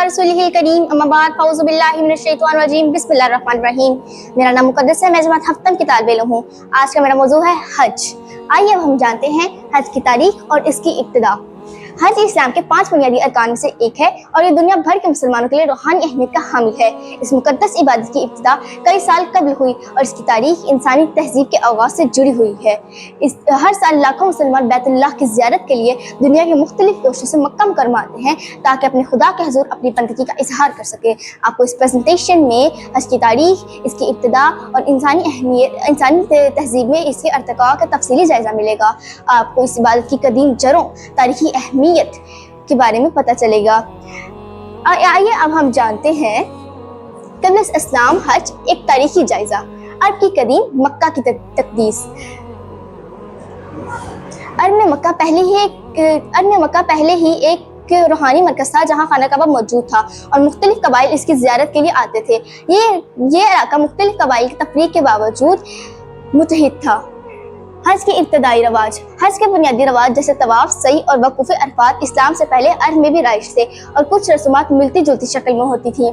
रसूलिहिल करीम अम्मा बाद फ़ौज़ु बिल्लाहि मिनश शैतानिर रजीम बिस्मिल्लाहिर रहमानिर रहीम। मेरा नाम मुक़द्दस है, मैं जमात हफ्तम की तालिब इल्म हूँ। आज का मेरा मौजू है हज। आइए अब हम जानते हैं हज की तारीख और इसकी इब्तिदा। हज इस्लाम के 5 बुनियादी अरकान में से एक है और ये दुनिया भर के मुसलमानों के लिए रूहानी अहमियत का हामिल है। इस मुक़द्दस इबादत की इब्तिदा कई साल कबल हुई और इसकी तारीख इंसानी तहजीब के आगाज़ से जुड़ी हुई है। हर साल लाखों मुसलमान बैतुल्लाह की ज़ियारत के लिए दुनिया के मुख्तलिफ कोशों से मक्का मुकर्रमा आते हैं ताकि अपने खुदा के हुज़ूर अपनी बंदगी का इजहार कर सके। आपको इस प्रेजेंटेशन में हज की तारीख, इसकी इब्तिदा और इंसानी अहमियत, इंसानी तहजीब में इसके अर्तका का तफसीली जायज़ा मिलेगा। आपको इस इबादत की कदीम जड़ों, तारीखी अहमियत के बारे में पता चलेगा। आइए अब हम जानते हैं क़ब्ल इस्लाम हज एक तारीखी जायजा। अरब की कदीम मक्का की तक़दीस। अरब में मक्का पहले ही एक रूहानी मरकज़ था जहाँ खाना काबा मौजूद था और मुख्तलिफ कबाइल इसकी ज़ियारत के लिए आते थे। ये इलाका मुख्तलिफ कबाइल की तफरीक के बावजूद मुत्तहिद था। हज के इब्तदाई रवाज। हज के बुनियादी रवाज जैसे तवाफ, सई और वक़ूफ़ अरफात इस्लाम से पहले अरब में भी राइज थे और कुछ रस्मात मिलती जुलती शक्ल में होती थी।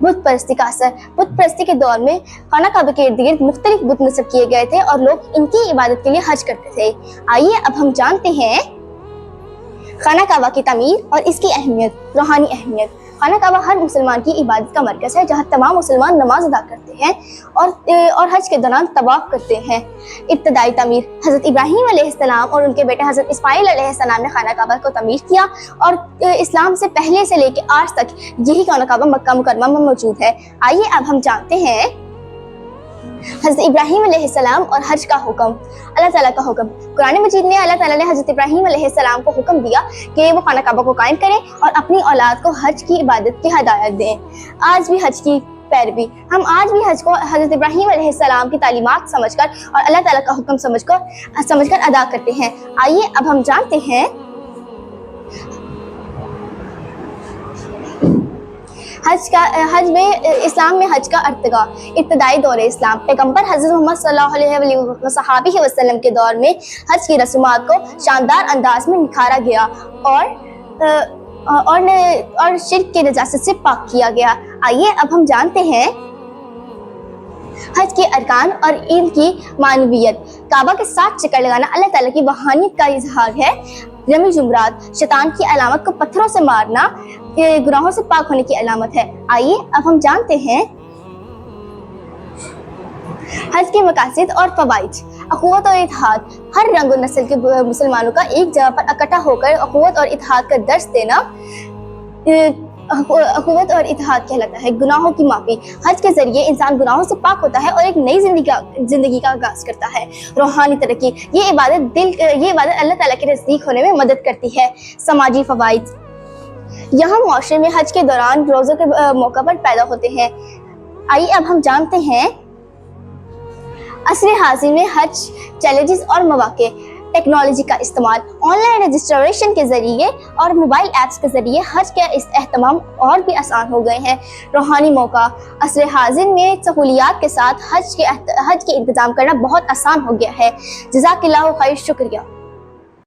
बुत परस्ती का असर। बुत परस्ती के दौर में खाना काबा के इर्द गिर्द मुख्तलिफ बुत नस्ब किए गए थे और लोग इनकी इबादत के लिए हज करते थे। आइए अब हम जानते हैं खाना काबा की तमीर और इसकी अहमियत, रूहानी अहमियत। खाना काबा हर मुसलमान की इबादत का मरकज़ है जहाँ तमाम मुसलमान नमाज अदा करते हैं और हज के दौरान तवाफ करते हैं। इब्तदाई तमीर। हज़रत इब्राहीम अलैहिस्सलाम और उनके बेटे हज़रत इस्माईल अलैहिस्सलाम ने खाना काबा को तमीर किया और इस्लाम से पहले से लेकर आज तक यही खाना काबा मक्का मुकर्रमा में मौजूद है। आइए अब हम जानते हैं हज़रत इब्राहीम अलैहिस्सलाम और हज का हुक्म। अल्लाह ताला का हुक्म। कुरान मजीद में अल्लाह ताला ने हज़रत इब्राहीम अलैहिस्सलाम को हुक्म दिया कि वो खाना काबा को कायम करें और अपनी औलाद को हज की इबादत की हदायत दें। आज भी हज की पैरवी। हम आज भी हज को हज़रत इब्राहीम अलैहिस्सलाम की तालीमात समझकर और अल्लाह ताला का हुक्म समझकर अदा करते हैं। आइए अब हम जानते हैं हज में इस्लाम में हज का अर्तका। इब्तदाई दौर इस्लाम। पैगम्बर हज़रत मोहम्मद सल्लल्लाहु अलैहि वसल्लम के दौर में हज की रस्मात को शानदार अंदाज में निखारा गया और शिर्क की नजासत से पाक किया गया। आइए अब हम जानते हैं हज के अरकान और इनकी मानवियत। काबा के साथ चक्कर लगाना अल्लाह ताला की वहानियत का इजहार है। रमी जुमरात। शैतान की अलामत को पत्थरों से मारना गुनाहों से पाक होने की अलामत है। आइए अब हम जानते हैं हज के मकासद और फ़वाइद। अख़ुवत और इत्तेहाद। हर रंग और नस्ल के मुसलमानों का एक जगह पर इकट्ठा होकर अख़ुवत और इत्तेहाद का दर्स देना अख़ुवत और इत्तेहाद कहलाता है। गुनाहों की माफ़ी। हज के ज़रिए इंसान गुनाहों से पाक होता है और एक नई ज़िंदगी का आगाज़ करता है। रूहानी तरक्की। ये इबादत अल्लाह ताला के नज़दीक होने में मदद करती है। समाजी फ़वाइद। यहाँ मुआशरे में हज के दौरान रोज़ों के मौका पर पैदा होते हैं। आइए अब हम जानते हैं असर हाज़िर में हज चैलेंजेस और मौक़े। टेक्नोलॉजी का इस्तेमाल। ऑनलाइन रजिस्ट्रेशन के ज़रिए और मोबाइल ऐप्स के ज़रिए हज के एहतमाम और भी आसान हो गए हैं। रूहानी मौका। असर हाज़िर में सहूलियात के साथ हज के इंतज़ाम करना बहुत आसान हो गया है। जज़ाकल्लाहु खैर। शुक्रिया।